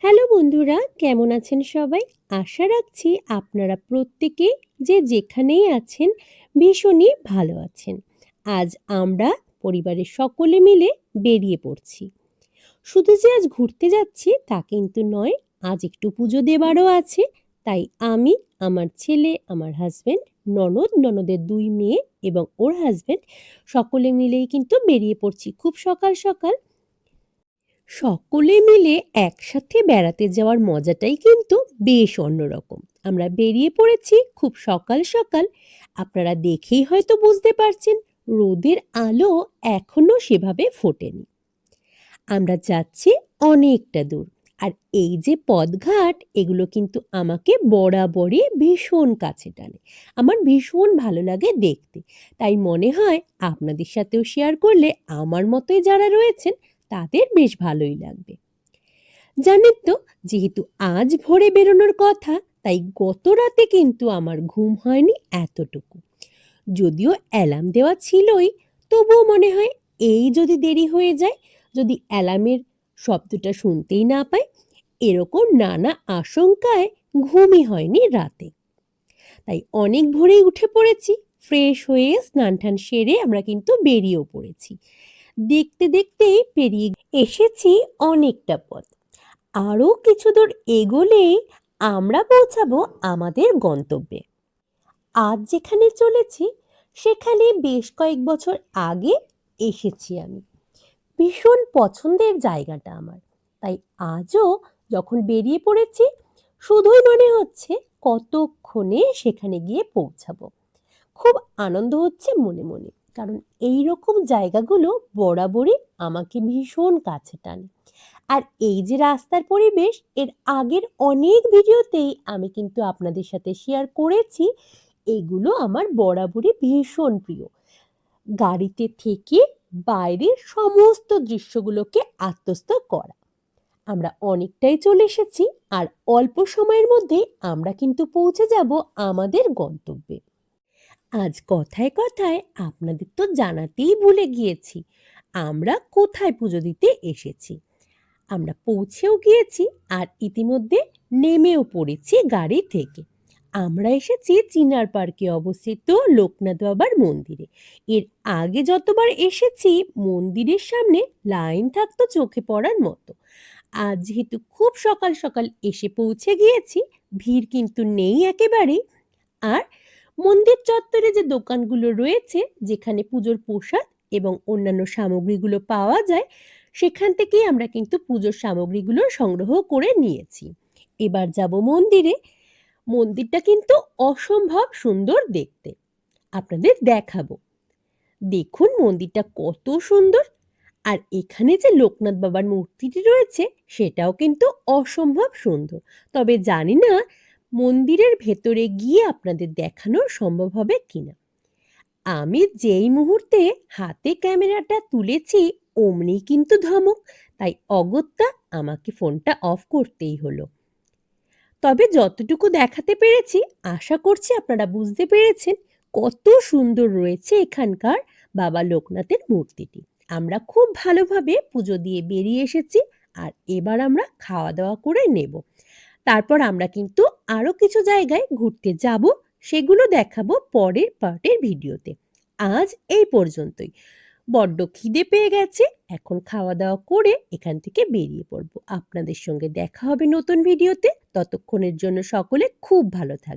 Hello বন্ধুরা, কেমন আছেন সবাই? আশা রাখছি আপনারা প্রত্যেকে যে যেখানেই আছেন ভীষণই ভালো আছেন। আজ আমরা পরিবারের সকলে মিলে বেরিয়ে পড়ছি। শুধু যে আজ ঘুরতে যাচ্ছি তা কিন্তু নয়, আজ একটু পুজো দেবারও আছে। তাই আমি, আমার ছেলে, আমার হাসব্যান্ড, ননদ, ননদের ২ মেয়ে এবং ওর হাসব্যান্ড সকলে মিলেই কিন্তু বেরিয়ে পড়ছি খুব সকাল, সকাল। সকলে মিলে একসাথে বেড়াতে যাওয়ার মজাটাই কিন্তু বেশ অন্যরকম। আমরা বেরিয়ে পড়েছি খুব সকাল সকাল। আপনারা দেখেই হয়তো বুঝতে পারছেন রোদের আলো এখনো সেভাবে ফোটেনি। আমরা যাচ্ছি অনেকটা দূর। আর এই যে পথঘাট এগুলো কিন্তু আমাকে বরাবরই ভীষণ কাছে টানে। আমার ভীষণ ভালো লাগে দেখতে। তাই মনে হয় আপনাদের সাথেও শেয়ার করলে আমার মতোই যারা রয়েছেন তাদের বেশ ভালোই লাগবে। জানেন তো, যেহেতু আজ ভোরে বেরোনোর কথা, তাই গত রাতে কিন্তু আমার ঘুম হয়নি এতটুকু। যদিও অ্যালার্ম দেওয়া ছিলই, তবুও মনে হয় এই যদি দেরি হয়ে যায়, যদি অ্যালার্মের শব্দটা শুনতেই না পাই, এরকম নানা আশঙ্কায় ঘুমই হয়নি রাতে। তাই অনেক ভোরেই উঠে পড়েছি, ফ্রেশ হয়ে স্নান টান সেরে আমরা কিন্তু বেরিয়েও পড়েছি। দেখতে দেখতেই পেরিয়ে এসেছি অনেকটা পথ। আরও কিছু দূর এগোলেই আমরা পৌঁছাবো আমাদের গন্তব্যে। আজ যেখানে চলেছি সেখানে বেশ কয়েক বছর আগে এসেছি আমি। ভীষণ পছন্দের জায়গাটা আমার। তাই আজও যখন বেরিয়ে পড়েছি শুধুই মনে হচ্ছে কতক্ষণে সেখানে গিয়ে পৌঁছাবো। খুব আনন্দ হচ্ছে মনে মনে, কারণ এই রকম জায়গাগুলো বরাবরই আমাকে ভীষণ কাছে টানে। আর এই যে রাস্তার পরিবেশ, এর আগের অনেক ভিডিওতেই আমি কিন্তু আপনাদের সাথে শেয়ার করেছি। এগুলো আমার বরাবরই ভীষণ প্রিয়। গাড়িতে থেকে বাইরের সমস্ত দৃশ্যগুলোকে আত্মস্থ করা। আমরা অনেকটাই চলে এসেছি, আর অল্প সময়ের মধ্যে আমরা কিন্তু পৌঁছে যাব আমাদের গন্তব্যে। আজ কথায় কথায় আপনাদের তো জানাতেই ভুলে গিয়েছি আমরা কোথায় পুজো দিতে এসেছি। আমরা পৌঁছেও গিয়েছি আর ইতিমধ্যে নেমেও পড়েছি গাড়ি থেকে। আমরা এসেছি চিনার পার্কে অবস্থিত লোকনাথ বাবার মন্দিরে। এর আগে যতবার এসেছি মন্দিরের সামনে লাইন থাকতো চোখে পড়ার মতো। আজ যেহেতু খুব সকাল সকাল এসে পৌঁছে গিয়েছি, ভিড় কিন্তু নেই একেবারেই। আর মন্দির চত্বরে যে দোকানগুলো রয়েছে, যেখানে পুজোর প্রসাদ এবং অন্যান্য সামগ্রীগুলো পাওয়া যায়, সেখান থেকেই আমরা কিন্তু পুজোর সামগ্রীগুলো সংগ্রহ করে নিয়েছি। এবার যাব মন্দিরে। মন্দিরটা কিন্তু অসম্ভব সুন্দর দেখতে, আপনাদের দেখাবো। দেখুন মন্দিরটা কত সুন্দর। আর এখানে যে লোকনাথ বাবার মূর্তিটি রয়েছে সেটাও কিন্তু অসম্ভব সুন্দর। তবে জানি না মন্দিরের ভেতরে গিয়ে আপনাদের দেখানো সম্ভব হবে কিনা। আমি যেই মুহূর্তে হাতে ক্যামেরাটা তুলেছি অমনি কিন্তু ধমক। তাই অগত্যা আমাকে ফোনটা অফ করতেই হলো। তবে যতটুকু দেখাতে পেরেছি আশা করছি আপনারা বুঝতে পেরেছেন কত সুন্দর রয়েছে এখানকার বাবা লোকনাথের মূর্তিটি। আমরা খুব ভালোভাবে পুজো দিয়ে বেরিয়ে এসেছি। আর এবার আমরা খাওয়া দাওয়া করে নেব। তারপর আমরা কিন্তু আরও কিছু জায়গায় ঘুরতে যাব, সেগুলো দেখাবো পরের পার্টের ভিডিওতে। আজ এই পর্যন্তই। বড্ড খিদে পেয়ে গেছে, এখন খাওয়া দাওয়া করে এখান থেকে বেরিয়ে পড়ব। আপনাদের সঙ্গে দেখা হবে নতুন ভিডিওতে। ততক্ষণের জন্য সকলে খুব ভালো থাকবে।